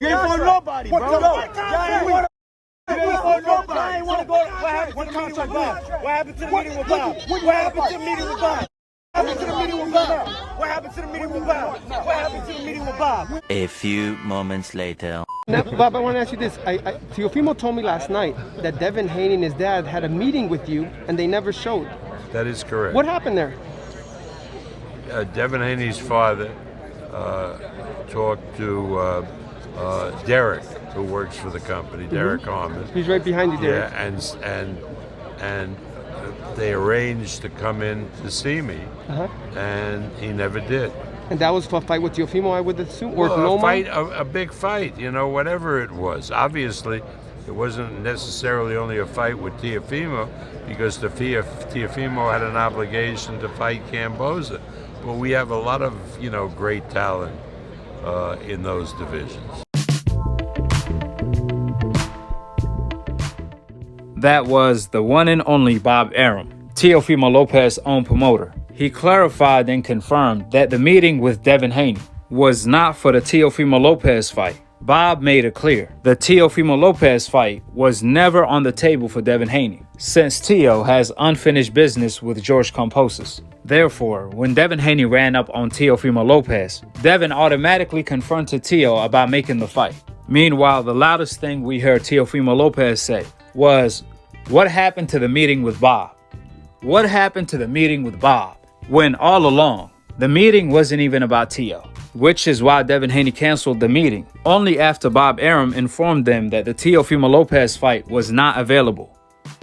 You ain't for nobody, bro. You ain't for nobody. I ain't want to go. What happened to the meeting with Bob? What happened to the meeting with Bob? What happened to the meeting with Bob? What happened to the meeting with Bob? What happened to the meeting with Bob? What happened to the meeting with Bob? A few moments later. Now, Bob, I want to ask you this. Teofimo told me last night that Devin Haney and his dad had a meeting with you and they never showed. That is correct. What happened there? Devin Haney's father talked to Derek, who works for the company, Derek Harmon. He's right behind you, Derek. Yeah, and they arranged to come in to see me, and he never did. And that was for a fight with Teofimo, I would assume? Well, or a big fight, you know, whatever it was. Obviously, it wasn't necessarily only a fight with Teofimo, because Teofimo had an obligation to fight Camboza. But we have a lot of, you know, great talent in those divisions. That was the one and only Bob Arum, Teofimo Lopez's own promoter. He clarified and confirmed that the meeting with Devin Haney was not for the Teofimo Lopez fight. Bob made it clear the Teofimo Lopez fight was never on the table for Devin Haney, since TEO has unfinished business with George Kambosos. Therefore, when Devin Haney ran up on Teofimo Lopez, Devin automatically confronted TEO about making the fight. Meanwhile, the loudest thing we heard Teofimo Lopez say was, "What happened to the meeting with Bob? What happened to the meeting with Bob?" When all along, the meeting wasn't even about TEO, which is why Devin Haney canceled the meeting only after Bob Arum informed them that the Teofimo Lopez fight was not available.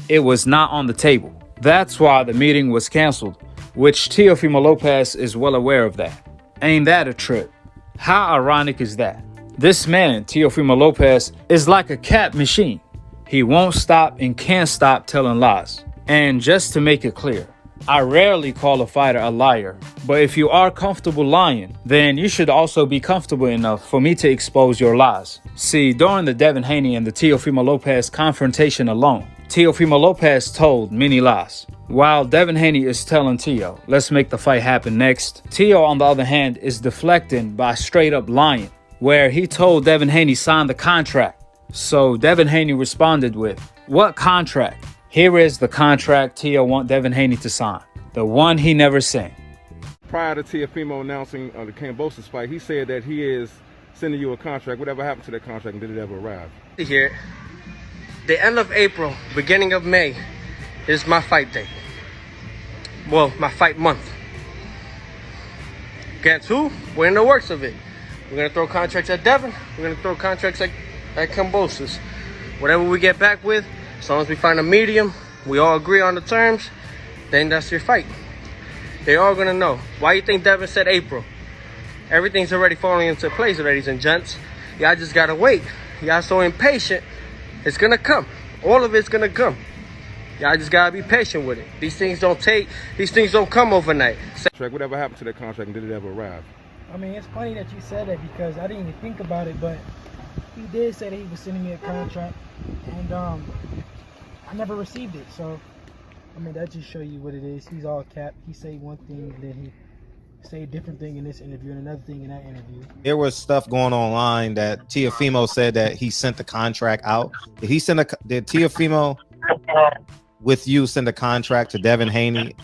It was not on the table. That's why the meeting was canceled, which Teofimo Lopez is well aware of that. Ain't that a trip? How ironic is that? This man, Teofimo Lopez, is like a cat machine. He won't stop and can't stop telling lies. And just to make it clear, I rarely call a fighter a liar, but if you are comfortable lying, then you should also be comfortable enough for me to expose your lies. See, during the Devin Haney and the Teofimo Lopez confrontation alone, Teofimo Lopez told many lies. While Devin Haney is telling TEO, let's make the fight happen next, TEO on the other hand is deflecting by straight up lying, where he told Devin Haney sign the contract. So Devin Haney responded with, "What contract?" Here is the contract TEO want Devin Haney to sign, the one he never sent. Prior to Teofimo announcing the Kambosos fight, he said that he is sending you a contract. Whatever happened to that contract, and did it ever arrive? Here, the end of April, beginning of May is my fight date. Well, my fight month. Guess who? We're in the works of it. We're gonna throw contracts at Devin. We're gonna throw contracts at Kambosos. Whatever we get back with, as long as we find a medium, we all agree on the terms, then that's your fight. They're all gonna know. Why you think Devin said April? Everything's already falling into place, ladies and gents. Y'all just gotta wait. Y'all so impatient. It's gonna come. All of it's gonna come. Y'all just gotta be patient with it. These things don't come overnight. Whatever happened to that contract, and did it ever arrive? I mean, it's funny that you said that because I didn't even think about it, but he did say that he was sending me a contract, and I never received it. So, I mean, that just show you what it is. He's all cap. He say one thing, then he say a different thing in this interview and another thing in that interview. There was stuff going online that Teofimo said that he sent the contract out. Did Teofimo with you send a contract to Devin Haney?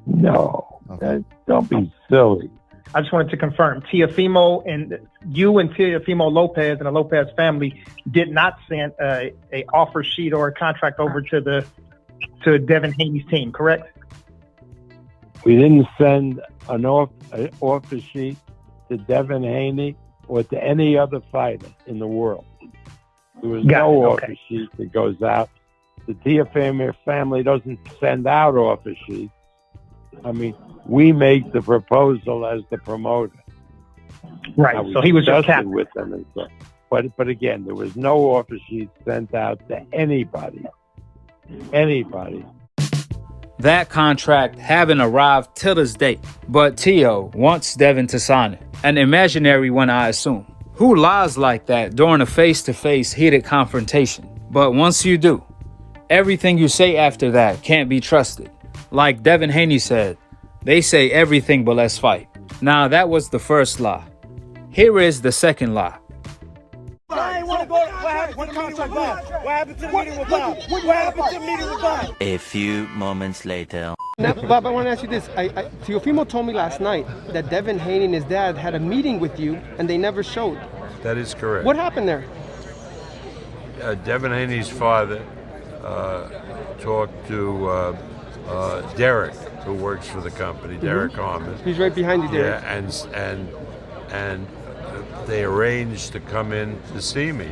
No, okay. Don't be silly. I just wanted to confirm, Teofimo and you and Teofimo Lopez and the Lopez family did not send a offer sheet or a contract over to Devin Haney's team, correct? We didn't send an offer sheet to Devin Haney or to any other fighter in the world. There was no offer sheet that goes out. The Teofimo family doesn't send out offer sheets. I mean, we make the proposal as the promoter. Right. So he was just captain with them and stuff. But again, there was no offer sheet sent out to anybody. Anybody. That contract haven't arrived till this date, but TEO wants Devin to sign it. An imaginary one, I assume. Who lies like that during a face-to-face heated confrontation? But once you do, everything you say after that can't be trusted. Like Devin Haney said, they say everything but let's fight. Now that was the first lie. Here is the second lie. I ain't want to go. What happened to the meeting with Bob? What happened to the meeting with Bob? What happened to the meeting with Bob? A few moments later. Now, Bob, I want to ask you this. Teofimo told me last night that Devin Haney and his dad had a meeting with you and they never showed. That is correct. What happened there? Devin Haney's father talked to Derek, who works for the company, Derek Harmon. He's right behind you, Derek. Yeah, and they arranged to come in to see me,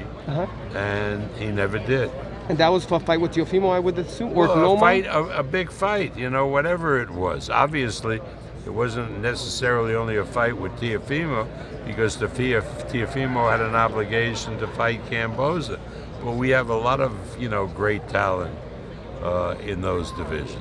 and he never did. And that was for a fight with Teofimo, I would assume? Or Well, Loma? a big fight, whatever it was. Obviously, it wasn't necessarily only a fight with Teofimo, because Teofimo had an obligation to fight Cambosa. But we have a lot of, great talent in those divisions.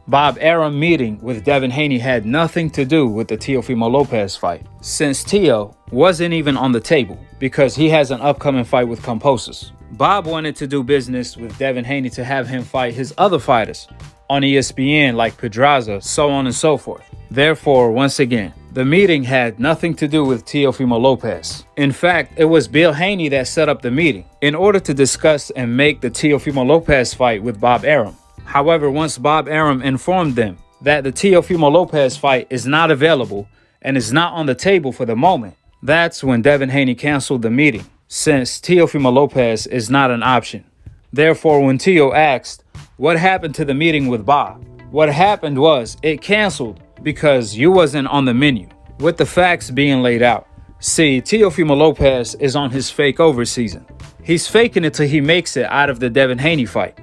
Bob Arum meeting with Devin Haney had nothing to do with the Teofimo Lopez fight, since Teo wasn't even on the table because he has an upcoming fight with Cambosos. Bob wanted to do business with Devin Haney to have him fight his other fighters on ESPN like Pedraza, so on and so forth. Therefore, once again, the meeting had nothing to do with Teofimo Lopez. In fact, it was Bill Haney that set up the meeting in order to discuss and make the Teofimo Lopez fight with Bob Arum. However, once Bob Arum informed them that the Teofimo Lopez fight is not available and is not on the table for the moment, that's when Devin Haney canceled the meeting, since Teofimo Lopez is not an option. Therefore, when Teo asked what happened to the meeting with Bob, what happened was it canceled because you wasn't on the menu, with the facts being laid out. See, Teofimo Lopez is on his fake over season. He's faking it till he makes it out of the Devin Haney fight.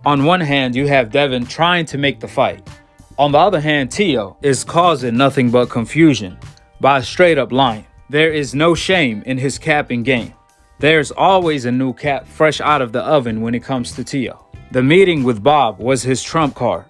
On one hand, you have Devin trying to make the fight. On the other hand, Teo is causing nothing but confusion by straight up lying. There is no shame in his capping game. There's always a new cap fresh out of the oven when it comes to Teo. The meeting with Bob was his trump card.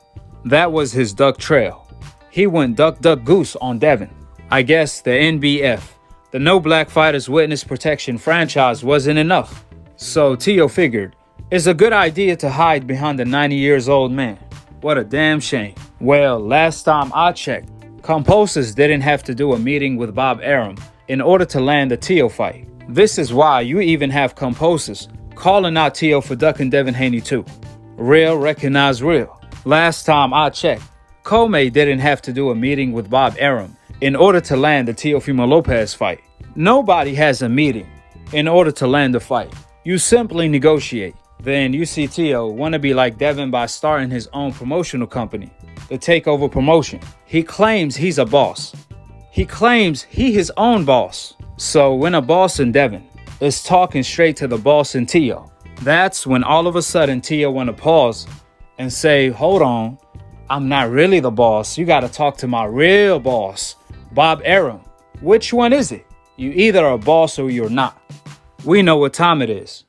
That was his duck trail. He went duck, duck, goose on Devin. I guess the NBF, the No Black Fighters Witness Protection franchise, wasn't enough. So Teo figured, it's a good idea to hide behind the 90-years-old man. What a damn shame. Well, last time I checked, Cambosos didn't have to do a meeting with Bob Arum in order to land the Teo fight. This is why you even have Cambosos calling out Teo for ducking Devin Haney too. Real recognize real. Last time I checked, Comey didn't have to do a meeting with Bob Arum in order to land the Teofimo Lopez fight. Nobody has a meeting in order to land the fight. You simply negotiate. Then you see Teo want to be like Devin by starting his own promotional company, the Takeover Promotion. He claims he's a boss. He claims he his own boss. So when a boss in Devin is talking straight to the boss in Teo, that's when all of a sudden Teo want to pause and say, hold on, I'm not really the boss. You got to talk to my real boss, Bob Arum. Which one is it? You either a boss or you're not. We know what time it is.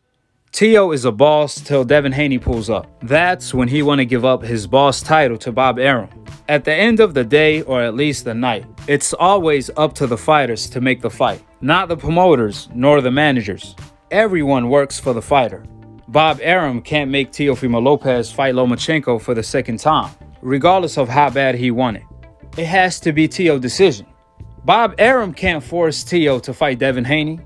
Teo is a boss till Devin Haney pulls up. That's when he want to give up his boss title to Bob Arum. At the end of the day, or at least the night, it's always up to the fighters to make the fight, not the promoters nor the managers. Everyone works for the fighter. Bob Arum can't make Teofimo Lopez fight Lomachenko for the second time, regardless of how bad he wanted. It has to be Teo's decision. Bob Arum can't force Teo to fight Devin Haney.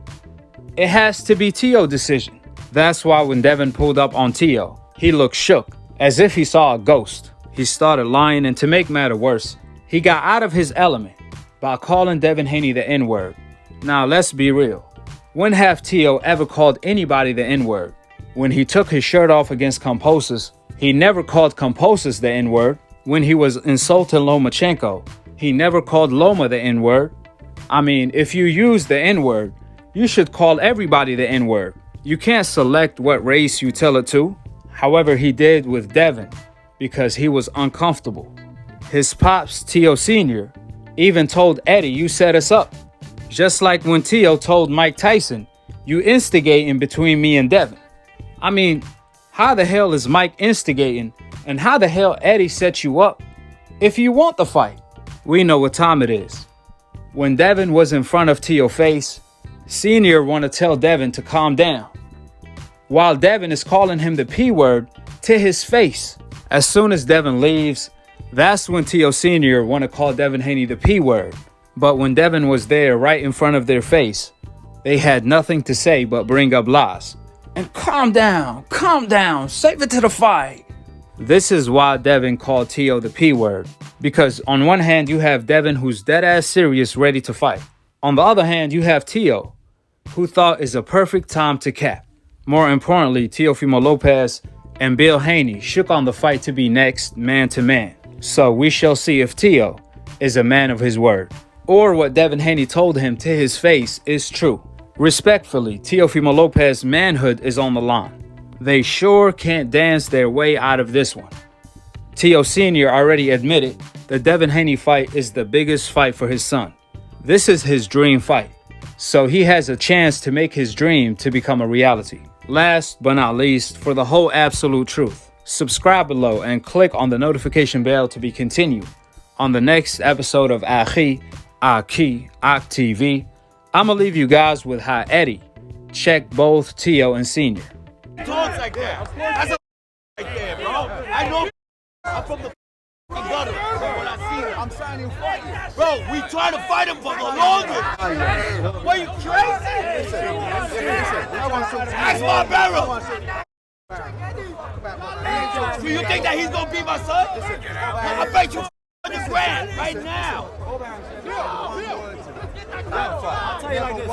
It has to be Teo's decision. That's why when Devin pulled up on Teo, he looked shook, as if he saw a ghost. He started lying, and to make matter worse, he got out of his element by calling Devin Haney the N-word. Now let's be real. When have Teo ever called anybody the N-word? When he took his shirt off against Cambosos, he never called Cambosos the N-word. When he was insulting Lomachenko, he never called Loma the N-word. I mean, if you use the N-word, you should call everybody the N-word. You can't select what race you tell it to. However, he did with Devin because he was uncomfortable. His pops, Teo Sr., even told Eddie, you set us up. Just like when Teo told Mike Tyson, you instigating between me and Devin. I mean, how the hell is Mike instigating and how the hell Eddie set you up if you want the fight? We know what time it is. When Devin was in front of Teo's face, Senior want to tell Devin to calm down, while Devin is calling him the P word to his face. As soon as Devin leaves, that's when Teo Sr. want to call Devin Haney the P word. But when Devin was there right in front of their face, they had nothing to say but bring up lies. And calm down, save it to the fight. This is why Devin called TEO the P word. Because on one hand, you have Devin who's dead ass serious, ready to fight. On the other hand, you have TEO, who thought is a perfect time to cap. More importantly, Teofimo Lopez and Bill Haney shook on the fight to be next man to man. So we shall see if TEO is a man of his word, or what Devin Haney told him to his face is true. Respectfully, Teofimo Lopez's manhood is on the line. They sure can't dance their way out of this one. TEO Sr. already admitted the Devin Haney fight is the biggest fight for his son. This is his dream fight, so he has a chance to make his dream to become a reality. Last but not least, for the whole absolute truth, subscribe below and click on the notification bell to be continued on the next episode of Akhi, TV. I'ma leave you guys with how Eddie checked both TEO and Senior. Talks like that. That's a right there, bro. I know I'm from the gutter. When I see him, I'm signing fight. Bro, we trying to fight him for the longest. What, you crazy? Ask my barrel. Do you think that he's gonna beat my son? I bet you $100 grand right now. I'll tell you like this.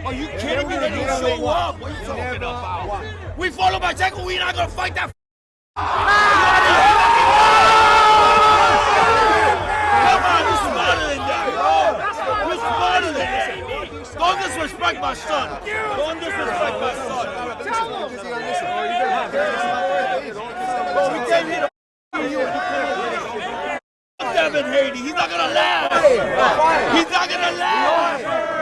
Are you kidding me? They didn't show up. What are you talking about? We follow my check, we not gonna fight that. Come on, you're smarter than that, bro. You're smarter than that. Don't disrespect my son. Don't disrespect my son. Bro, we came here to you. Devin Haney, he's not gonna laugh. He's not gonna laugh.